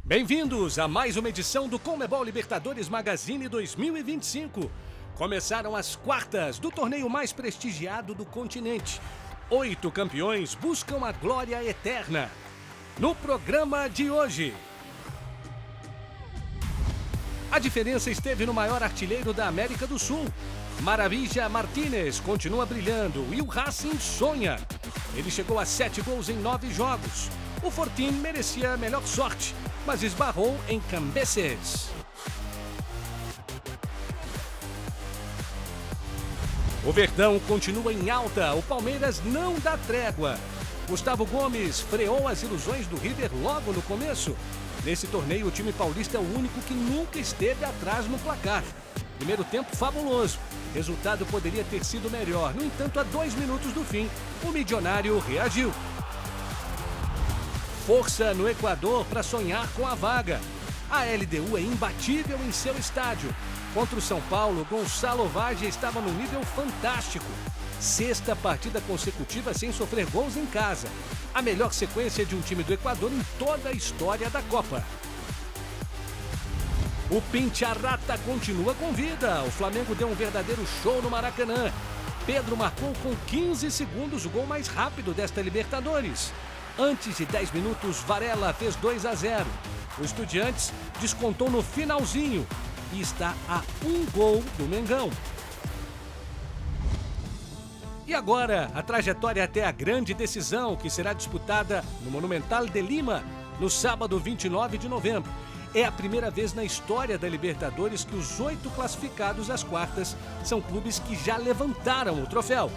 Bem-vindos a mais uma edição do Conmebol Libertadores Magazine 2025. Começaram as quartas do torneio mais prestigiado do continente. 8 campeões buscam a glória eterna. No programa de hoje, a diferença esteve no maior artilheiro da América do Sul. Maravilla Martínez continua brilhando e o Racing sonha. Ele chegou a 7 gols em 9 jogos. O Fortín merecia a melhor sorte, mas esbarrou em Cambeses. O Verdão continua em alta, o Palmeiras não dá trégua. Gustavo Gomes freou as ilusões do River logo no começo. Nesse torneio, o time paulista é o único que nunca esteve atrás no placar. Primeiro tempo fabuloso. Resultado poderia ter sido melhor. No entanto, a 2 minutos do fim, o Milionário reagiu. Força no Equador para sonhar com a vaga. A LDU é imbatível em seu estádio. Contra o São Paulo, Gonçalo Vage estava num nível fantástico. 6ª partida consecutiva sem sofrer gols em casa. A melhor sequência de um time do Equador em toda a história da Copa. O Pincharrata continua com vida. O Flamengo deu um verdadeiro show no Maracanã. Pedro marcou com 15 segundos o gol mais rápido desta Libertadores. Antes de 10 minutos, Varela fez 2-0. O Estudiantes descontou no finalzinho e está a 1 gol do Mengão. E agora, a trajetória até a grande decisão, que será disputada no Monumental de Lima, no sábado 29 de novembro. É a primeira vez na história da Libertadores que os 8 classificados às quartas são clubes que já levantaram o troféu.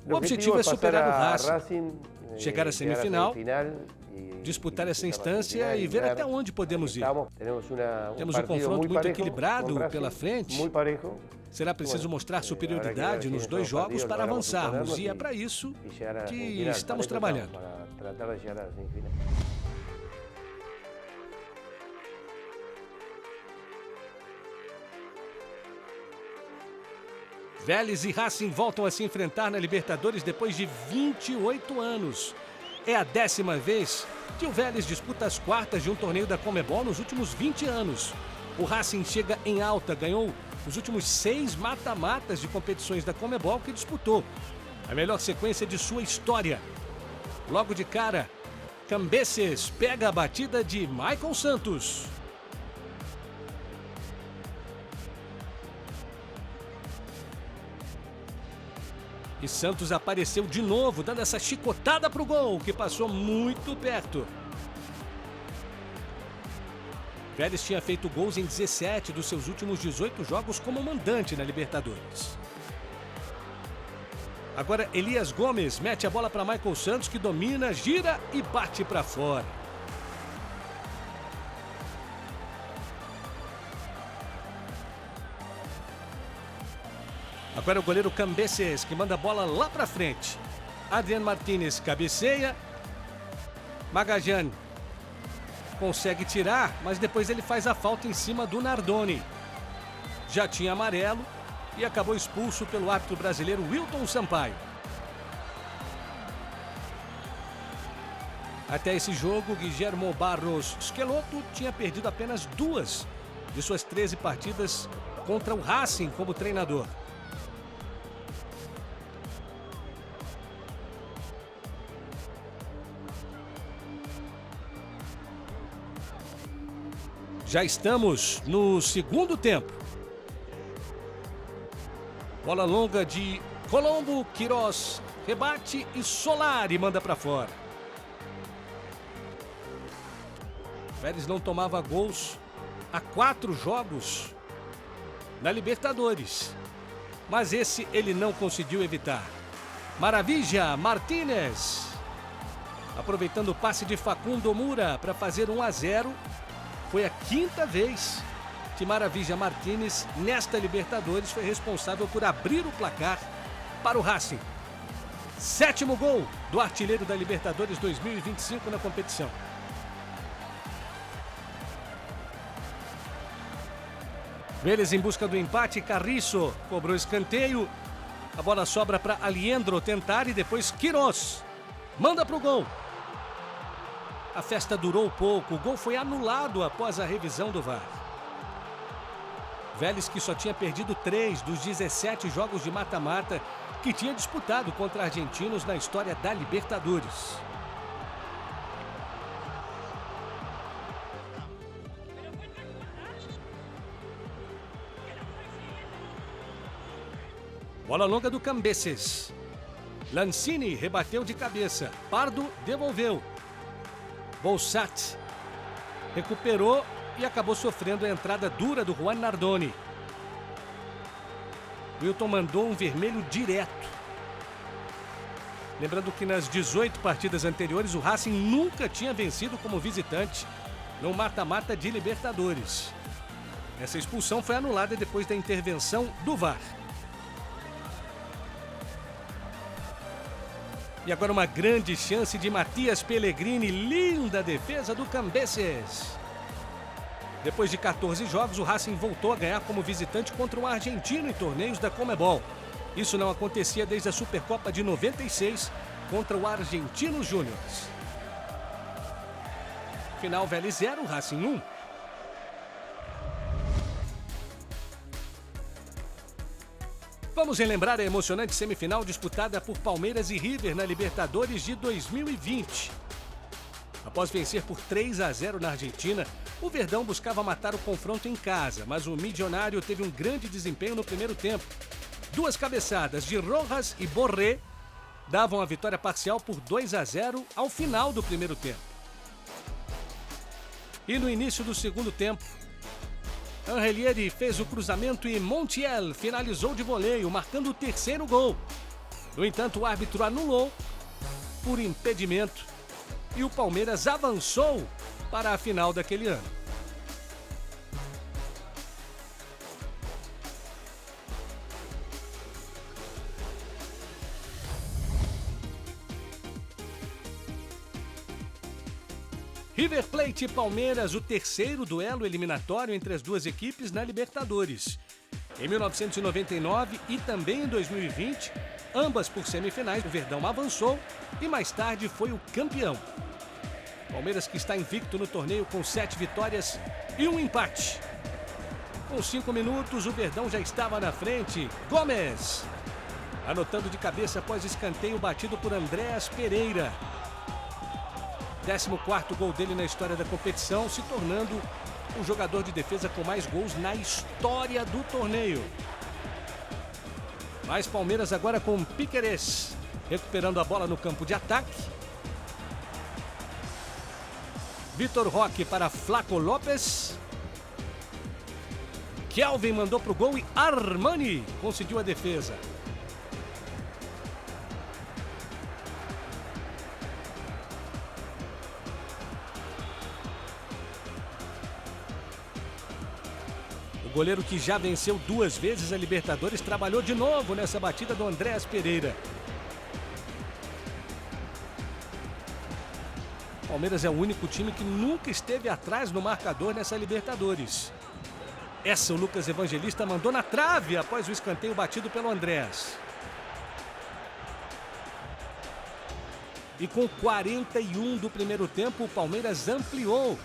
O objetivo é superar o Racing, chegar à semifinal, disputar essa instância e ver até onde podemos ir. Temos um confronto muito equilibrado pela frente. Será preciso mostrar superioridade nos 2 jogos para avançarmos, e é para isso que estamos trabalhando. Vélez e Racing voltam a se enfrentar na Libertadores depois de 28 anos. É a 10ª vez que o Vélez disputa as quartas de um torneio da Conmebol nos últimos 20 anos. O Racing chega em alta, ganhou os últimos 6 mata-matas de competições da Conmebol que disputou. A melhor sequência de sua história. Logo de cara, Cambeses pega a batida de Michael Santos. E Santos apareceu de novo, dando essa chicotada pro gol, que passou muito perto. Vélez tinha feito gols em 17 dos seus últimos 18 jogos como mandante na Libertadores. Agora Elias Gomes mete a bola para Michael Santos, que domina, gira e bate para fora. Agora o goleiro Cambeses, que manda a bola lá para frente. Adrian Martínez cabeceia. Magajan consegue tirar, mas depois ele faz a falta em cima do Nardoni. Já tinha amarelo e acabou expulso pelo árbitro brasileiro Wilton Sampaio. Até esse jogo, Guillermo Barros Schelotto tinha perdido apenas 2 de suas 13 partidas contra o Racing como treinador. Já estamos no segundo tempo. Bola longa de Colombo, Queiroz rebate e Solari manda para fora. Vélez não tomava gols há 4 jogos na Libertadores, mas esse ele não conseguiu evitar. Maravilla Martínez, aproveitando o passe de Facundo Mura para fazer 1-0. Foi a 5ª vez que Maravilla Martínez, nesta Libertadores, foi responsável por abrir o placar para o Racing. 7º gol do artilheiro da Libertadores 2025 na competição. Vélez em busca do empate, Carriço cobrou escanteio. A bola sobra para Aliendro tentar e depois Queiroz manda para o gol. A festa durou pouco, o gol foi anulado após a revisão do VAR. Vélez, que só tinha perdido 3 dos 17 jogos de mata-mata que tinha disputado contra argentinos na história da Libertadores. Bola longa do Cambeses. Lanzini rebateu de cabeça. Pardo devolveu. Bolsat recuperou e acabou sofrendo a entrada dura do Juan Nardoni. Wilton mandou um vermelho direto. Lembrando que nas 18 partidas anteriores o Racing nunca tinha vencido como visitante no mata-mata de Libertadores. Essa expulsão foi anulada depois da intervenção do VAR. E agora uma grande chance de Matias Pellegrini, linda defesa do Cambeses. Depois de 14 jogos, o Racing voltou a ganhar como visitante contra o argentino em torneios da Conmebol. Isso não acontecia desde a Supercopa de 96 contra o Argentinos Júniors. Final Vélez 0, Racing 1. Vamos relembrar a emocionante semifinal disputada por Palmeiras e River na Libertadores de 2020. Após vencer por 3-0 na Argentina, o Verdão buscava matar o confronto em casa, mas o Milionário teve um grande desempenho no primeiro tempo. 2 cabeçadas de Rojas e Borré davam a vitória parcial por 2-0 ao final do primeiro tempo. E no início do segundo tempo, Angelieri fez o cruzamento e Montiel finalizou de voleio, marcando o terceiro gol. No entanto, o árbitro anulou por impedimento e o Palmeiras avançou para a final daquele ano. River Plate e Palmeiras, o terceiro duelo eliminatório entre as duas equipes na Libertadores. Em 1999 e também em 2020, ambas por semifinais, o Verdão avançou e mais tarde foi o campeão. Palmeiras, que está invicto no torneio com 7 vitórias e 1 empate. Com 5 minutos, o Verdão já estava na frente. Gomes, anotando de cabeça após escanteio batido por Andréas Pereira. 14º gol dele na história da competição, se tornando o jogador de defesa com mais gols na história do torneio. Mais Palmeiras agora com Piquerez, recuperando a bola no campo de ataque. Vitor Roque para Flaco Lopes. Kelvin mandou para o gol e Armani conseguiu a defesa. O goleiro, que já venceu 2 vezes a Libertadores, trabalhou de novo nessa batida do Andréas Pereira. Palmeiras é o único time que nunca esteve atrás no marcador nessa Libertadores. Essa o Lucas Evangelista mandou na trave após o escanteio batido pelo Andréas. E com 41 do primeiro tempo, o Palmeiras ampliou.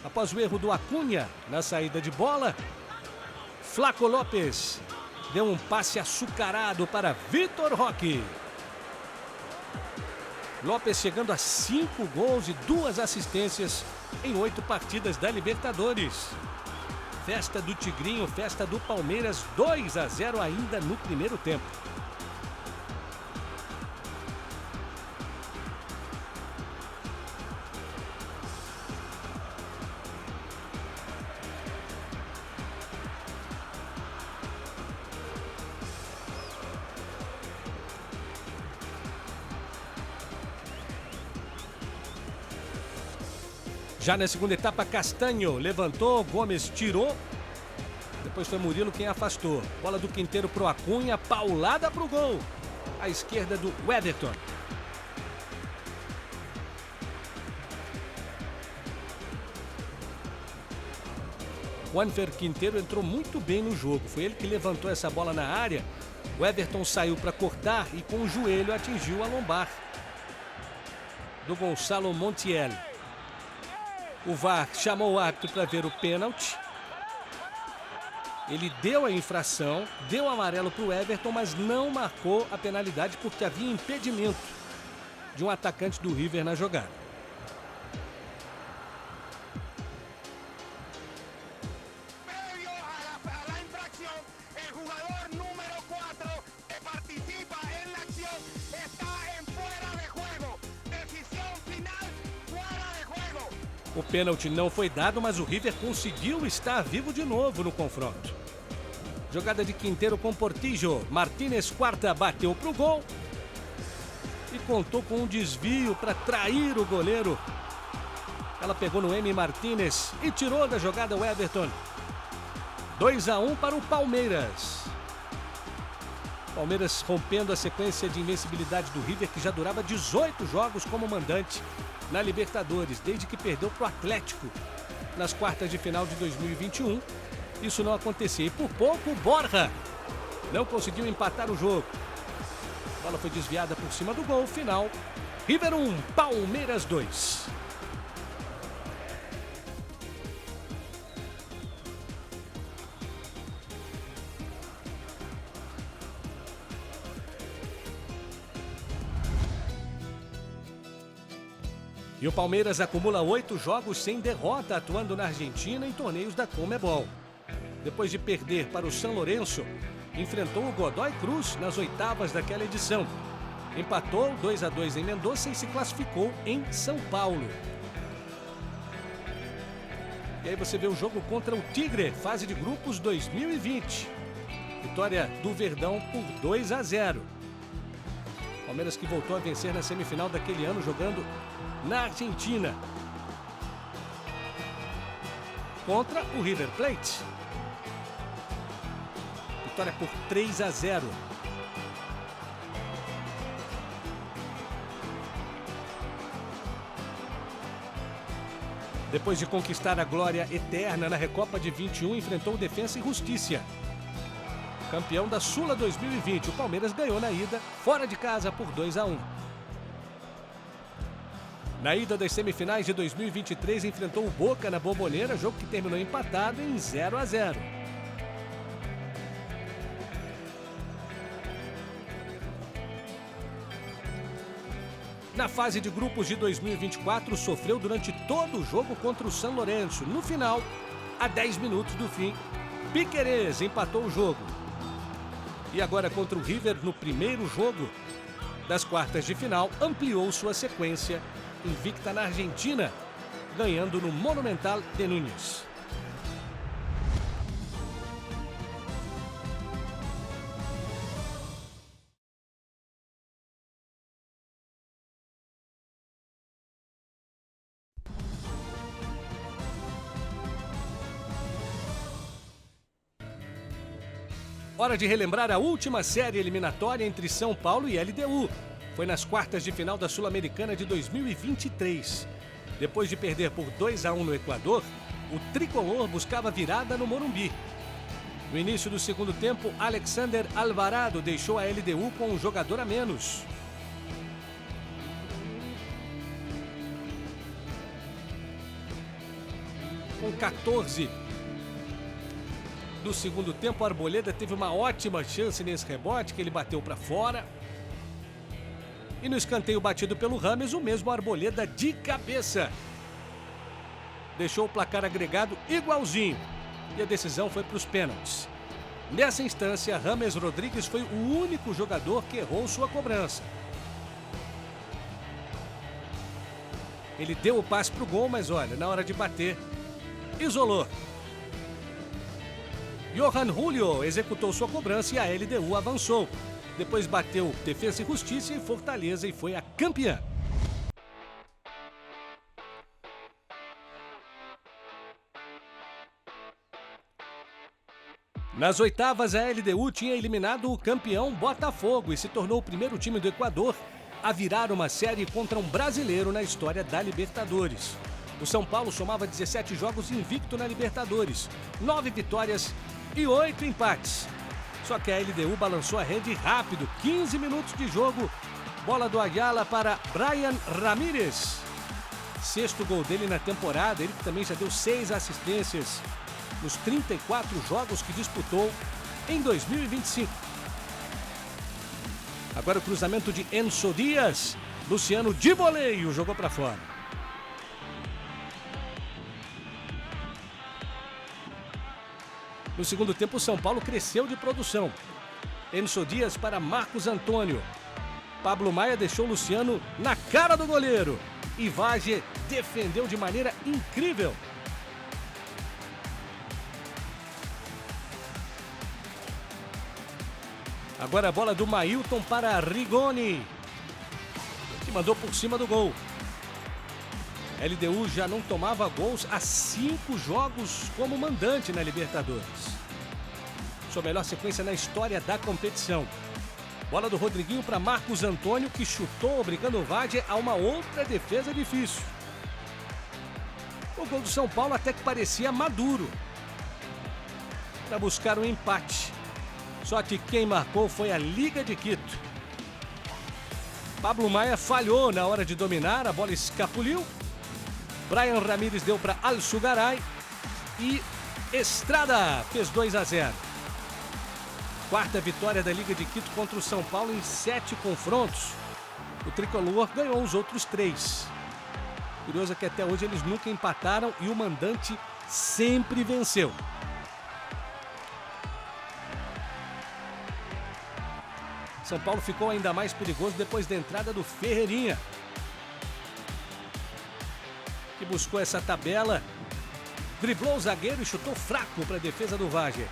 Após o erro do Acunha na saída de bola, Flaco Lopes deu um passe açucarado para Vitor Roque. Lopes chegando a 5 gols e 2 assistências em 8 partidas da Libertadores. Festa do Tigrinho, festa do Palmeiras, 2-0 ainda no primeiro tempo. Já na segunda etapa, Castanho levantou, Gomes tirou. Depois foi Murilo quem afastou. Bola do Quinteiro pro Acunha, paulada pro gol. À esquerda do Weatherton. Juanfer Quinteiro entrou muito bem no jogo. Foi ele que levantou essa bola na área O Everton saiu para cortar e com o joelho atingiu a lombar do Gonçalo Montiel. O VAR chamou o árbitro para ver o pênalti. Ele deu a infração, deu amarelo para o Everton, mas não marcou a penalidade porque havia impedimento de um atacante do River na jogada. O pênalti não foi dado, mas o River conseguiu estar vivo de novo no confronto. Jogada de Quinteiro com Portillo. Martínez Quarta bateu para o gol e contou com um desvio para trair o goleiro. Ela pegou no M. Martínez e tirou da jogada o Everton. 2-1 para o Palmeiras. Palmeiras rompendo a sequência de invencibilidade do River, que já durava 18 jogos como mandante na Libertadores, desde que perdeu para o Atlético nas quartas de final de 2021. Isso não acontecia e por pouco o Borja não conseguiu empatar o jogo. A bola foi desviada por cima do gol. Final, River 1, Palmeiras 2. E o Palmeiras acumula 8 jogos sem derrota, atuando na Argentina em torneios da Conmebol. Depois de perder para o São Lourenço, enfrentou o Godoy Cruz nas oitavas daquela edição. Empatou 2-2 em Mendoza e se classificou em São Paulo. E aí você vê o jogo contra o Tigre, fase de grupos 2020. Vitória do Verdão por 2-0. Palmeiras que voltou a vencer na semifinal daquele ano, jogando na Argentina contra o River Plate. Vitória por 3-0. Depois de conquistar a glória eterna na Recopa de 21, enfrentou o Defensa e Justiça. Campeão da Sula 2020, o Palmeiras ganhou na ida, fora de casa, por 2-1. Na ida das semifinais de 2023, enfrentou o Boca na Bombonera, jogo que terminou empatado em 0-0. Na fase de grupos de 2024, sofreu durante todo o jogo contra o São Lourenço. No final, a 10 minutos do fim, Piquerez empatou o jogo. E agora contra o River, no primeiro jogo das quartas de final, ampliou sua sequência invicta na Argentina, ganhando no Monumental de Núñez. Hora de relembrar a última série eliminatória entre São Paulo e LDU. Foi nas quartas de final da Sul-Americana de 2023. Depois de perder por 2-1 no Equador, o tricolor buscava virada no Morumbi. No início do segundo tempo, Alexander Alvarado deixou a LDU com um jogador a menos. Com 14 do segundo tempo, Arboleda teve uma ótima chance nesse rebote que ele bateu para fora. E no escanteio batido pelo Rames, o mesmo Arboleda de cabeça deixou o placar agregado igualzinho. E a decisão foi para os pênaltis. Nessa instância, Rames Rodrigues foi o único jogador que errou sua cobrança. Ele deu o passe para o gol, mas olha, na hora de bater, isolou. Johan Julio executou sua cobrança e a LDU avançou. Depois bateu Defensa e Justiça e Fortaleza e foi a campeã. Nas oitavas, a LDU tinha eliminado o campeão Botafogo e se tornou o primeiro time do Equador a virar uma série contra um brasileiro na história da Libertadores. O São Paulo somava 17 jogos invicto na Libertadores, 9 vitórias e 8 empates. Só que a LDU balançou a rede rápido, 15 minutos de jogo. Bola do Ayala para Brian Ramírez. Sexto gol dele na temporada, ele que também já deu 6 assistências nos 34 jogos que disputou em 2025. Agora o cruzamento de Enzo Dias. Luciano de voleio jogou para fora. No segundo tempo, o São Paulo cresceu de produção. Enzo Dias para Marcos Antônio. Pablo Maia deixou Luciano na cara do goleiro. E Vage defendeu de maneira incrível. Agora a bola do Mailton para Rigoni, que mandou por cima do gol. LDU já não tomava gols há 5 jogos como mandante na Libertadores. Sua melhor sequência na história da competição. Bola do Rodriguinho para Marcos Antônio, que chutou, obrigando o Vage a uma outra defesa difícil. O gol do São Paulo até que parecia maduro para buscar um empate. Só que quem marcou foi a Liga de Quito. Pablo Maia falhou na hora de dominar, a bola escapuliu. Brian Ramírez deu para Alçugaray e Estrada fez 2-0. Quarta vitória da Liga de Quito contra o São Paulo em 7 confrontos. O tricolor ganhou os outros 3. Curioso é que até hoje eles nunca empataram e o mandante sempre venceu. São Paulo ficou ainda mais perigoso depois da entrada do Ferreirinha, que buscou essa tabela, driblou o zagueiro e chutou fraco para a defesa do Vage.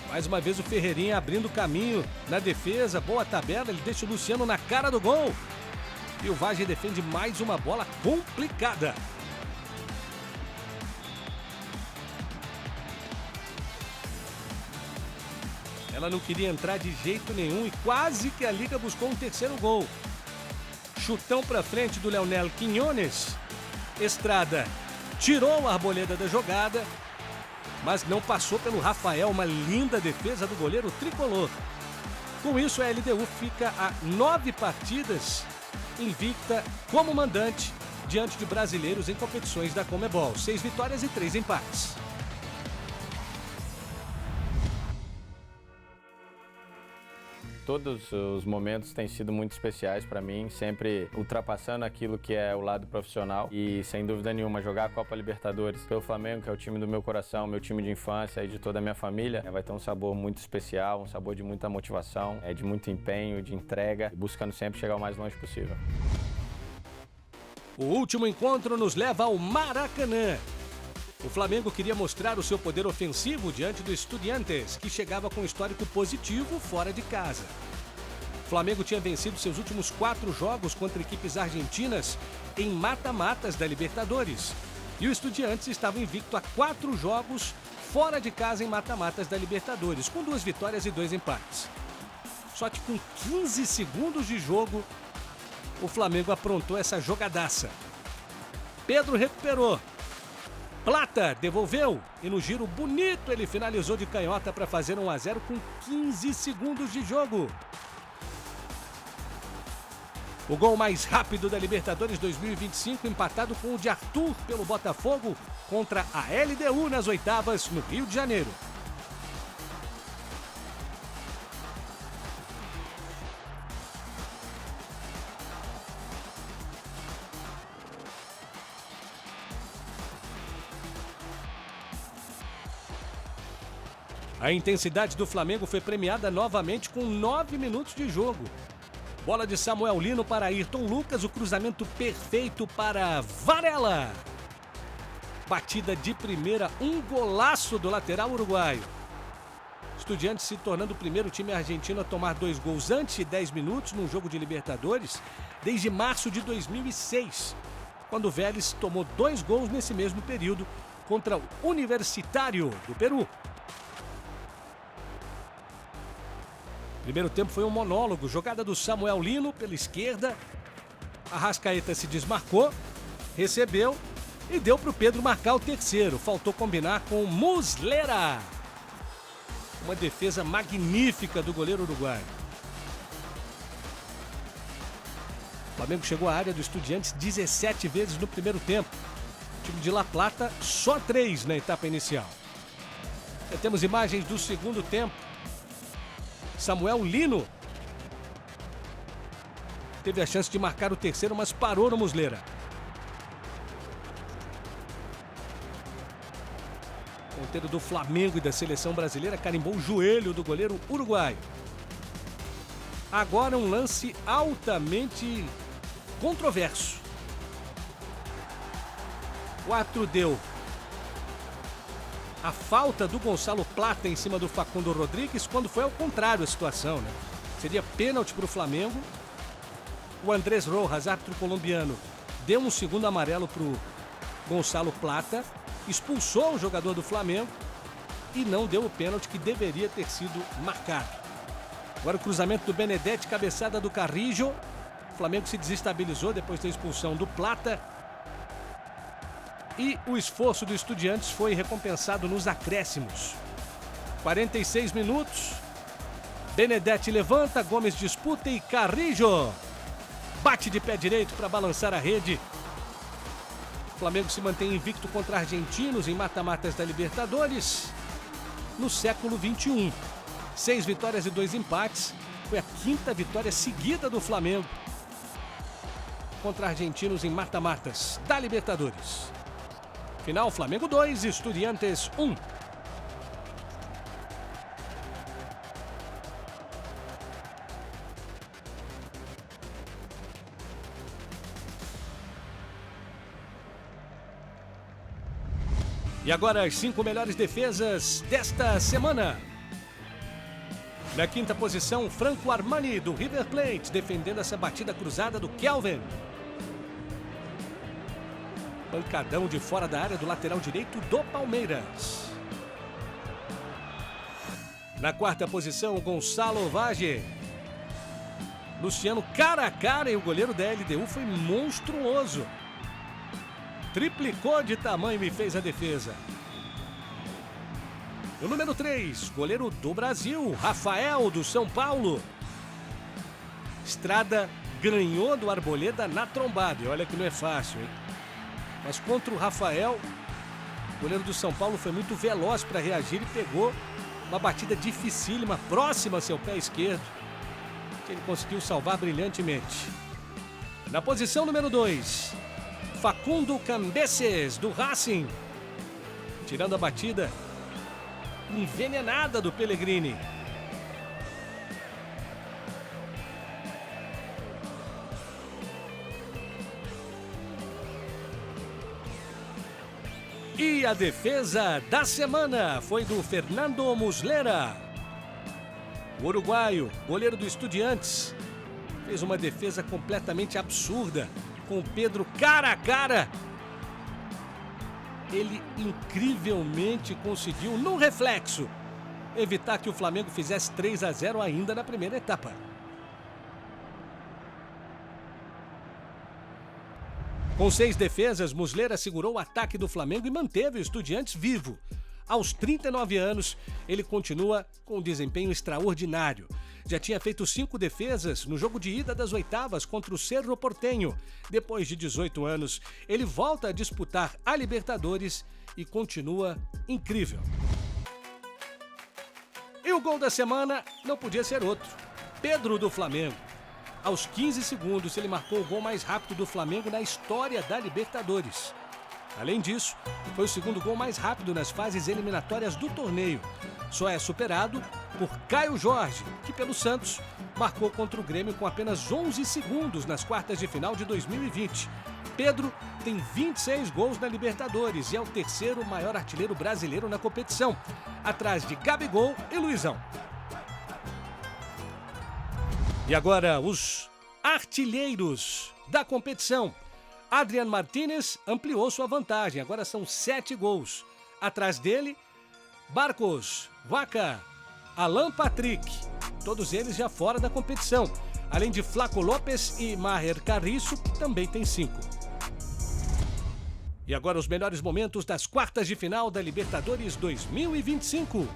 Mais uma vez o Ferreirinha abrindo caminho na defesa, boa tabela, ele deixa o Luciano na cara do gol. E o Vage defende mais uma bola complicada. Ela não queria entrar de jeito nenhum e quase que a Liga buscou um terceiro gol. Chutão para frente do Leonel Quiñones. Estrada tirou a Arboleda da jogada, mas não passou pelo Rafael, uma linda defesa do goleiro tricolor. Com isso, a LDU fica a 9 partidas invicta como mandante diante de brasileiros em competições da Conmebol. 6 vitórias e 3 empates. Todos os momentos têm sido muito especiais para mim, sempre ultrapassando aquilo que é o lado profissional e, sem dúvida nenhuma, jogar a Copa Libertadores pelo Flamengo, que é o time do meu coração, meu time de infância e de toda a minha família, vai ter um sabor muito especial, um sabor de muita motivação, de muito empenho, de entrega, buscando sempre chegar o mais longe possível. O último encontro nos leva ao Maracanã. O Flamengo queria mostrar o seu poder ofensivo diante do Estudiantes, que chegava com histórico positivo fora de casa. O Flamengo tinha vencido seus últimos 4 jogos contra equipes argentinas em mata-matas da Libertadores. E o Estudiantes estava invicto a 4 jogos fora de casa em mata-matas da Libertadores, com 2 vitórias e 2 empates. Só que com 15 segundos de jogo, o Flamengo aprontou essa jogadaça. Pedro recuperou. Plata devolveu e no giro bonito ele finalizou de canhota para fazer 1-0 com 15 segundos de jogo. O gol mais rápido da Libertadores 2025, empatado com o de Arthur pelo Botafogo contra a LDU nas oitavas no Rio de Janeiro. A intensidade do Flamengo foi premiada novamente com 9 minutos de jogo. Bola de Samuel Lino para Ayrton Lucas, o cruzamento perfeito para Varela. Batida de primeira, um golaço do lateral uruguaio. Estudiantes se tornando o primeiro time argentino a tomar 2 gols antes de 10 minutos num jogo de Libertadores desde março de 2006, quando o Vélez tomou 2 gols nesse mesmo período contra o Universitário do Peru. Primeiro tempo foi um monólogo, jogada do Samuel Lino pela esquerda. Arrascaeta se desmarcou, recebeu, E deu para o Pedro marcar o terceiro. Faltou combinar com o Muslera. Uma defesa magnífica do goleiro uruguaio. O Flamengo chegou à área do Estudiantes 17 vezes no primeiro tempo. O time de La Plata, só 3 na etapa inicial. Já temos imagens do segundo tempo. Samuel Lino teve a chance de marcar o terceiro, mas parou no Muslera. O ponteiro do Flamengo e da seleção brasileira carimbou o joelho do goleiro uruguaio. Agora um lance altamente controverso. O árbitro deu a falta do Gonçalo Plata em cima do Facundo Rodrigues, quando foi ao contrário a situação, né? Seria pênalti para o Flamengo. O Andrés Rojas, árbitro colombiano, deu um segundo amarelo para o Gonçalo Plata, expulsou o jogador do Flamengo e não deu o pênalti que deveria ter sido marcado. Agora o cruzamento do Benedetti, cabeçada do Carrillo. O Flamengo se desestabilizou depois da expulsão do Plata. E o esforço do Estudiantes foi recompensado nos acréscimos. 46 minutos. Benedetti levanta, Gomes disputa e Carrillo bate de pé direito para balançar a rede. O Flamengo se mantém invicto contra argentinos em mata-matas da Libertadores no século XXI. 6 vitórias e 2 empates. Foi a 5ª vitória seguida do Flamengo contra argentinos em mata-matas da Libertadores. Final, Flamengo 2, Estudiantes 1. E agora as 5 melhores defesas desta semana. Na 5ª posição, Franco Armani, do River Plate, defendendo essa batida cruzada do Kelvin. Pancadão de fora da área do lateral direito do Palmeiras. Na 4ª posição, Gonçalo Vage. Luciano cara a cara e o goleiro da LDU foi monstruoso. Triplicou de tamanho e fez a defesa. O número 3, goleiro do Brasil, Rafael, do São Paulo. Estrada ganhou do Arboleda na trombada. E olha que não é fácil, hein? Mas contra o Rafael, o goleiro do São Paulo foi muito veloz para reagir e pegou uma batida dificílima, próxima a seu pé esquerdo, que ele conseguiu salvar brilhantemente. Na posição número 2, Facundo Cambeses, do Racing, tirando a batida envenenada do Pellegrini. E a defesa da semana foi do Fernando Muslera. O uruguaio, goleiro do Estudiantes, fez uma defesa completamente absurda com o Pedro cara a cara. Ele incrivelmente conseguiu, no reflexo, evitar que o Flamengo fizesse 3-0 ainda na primeira etapa. Com 6 defesas, Muslera segurou o ataque do Flamengo e manteve o Estudiantes vivo. Aos 39 anos, ele continua com um desempenho extraordinário. Já tinha feito 5 defesas no jogo de ida das oitavas contra o Cerro Porteño. Depois de 18 anos, ele volta a disputar a Libertadores e continua incrível. E o gol da semana não podia ser outro. Pedro, do Flamengo. Aos 15 segundos, ele marcou o gol mais rápido do Flamengo na história da Libertadores. Além disso, foi o segundo gol mais rápido nas fases eliminatórias do torneio. Só é superado por Caio Jorge, que pelo Santos marcou contra o Grêmio com apenas 11 segundos nas quartas de final de 2020. Pedro tem 26 gols na Libertadores e é o 3º maior artilheiro brasileiro na competição, atrás de Gabigol e Luizão. E agora, os artilheiros da competição. Adrian Martínez ampliou sua vantagem, agora são 7 gols. Atrás dele, Barcos, Vaca, Alan Patrick, todos eles já fora da competição. Além de Flaco Lopes e Maher Carriço, também tem 5. E agora os melhores momentos das quartas de final da Libertadores 2025.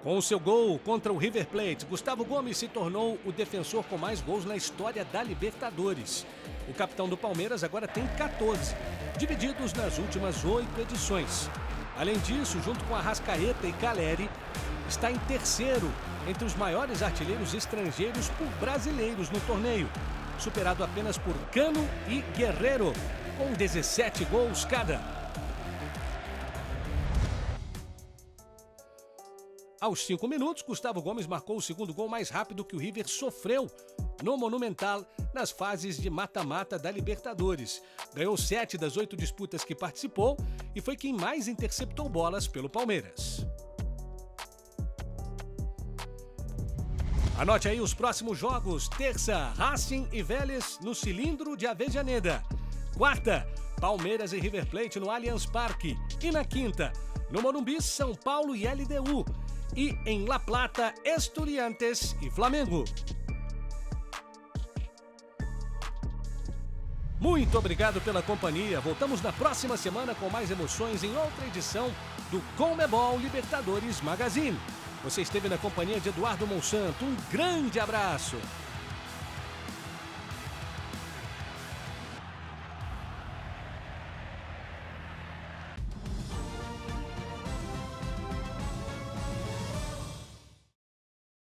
Com o seu gol contra o River Plate, Gustavo Gomes se tornou o defensor com mais gols na história da Libertadores. O capitão do Palmeiras agora tem 14, divididos nas últimas 8 edições. Além disso, junto com Arrascaeta e Caleri, está em terceiro entre os maiores artilheiros estrangeiros por brasileiros no torneio, superado apenas por Cano e Guerreiro, com 17 gols cada. Aos 5 minutos, Gustavo Gomes marcou o segundo gol mais rápido que o River sofreu no Monumental nas fases de mata-mata da Libertadores. Ganhou 7 das 8 disputas que participou e foi quem mais interceptou bolas pelo Palmeiras. Anote aí os próximos jogos. Terça, Racing e Vélez no Cilindro de Avejaneda. Quarta, Palmeiras e River Plate no Allianz Parque. E na quinta, no Morumbi, São Paulo e LDU. E em La Plata, Estudiantes e Flamengo. Muito obrigado pela companhia. Voltamos na próxima semana com mais emoções em outra edição do Conmebol Libertadores Magazine. Você esteve na companhia de Eduardo Monsanto. Um grande abraço.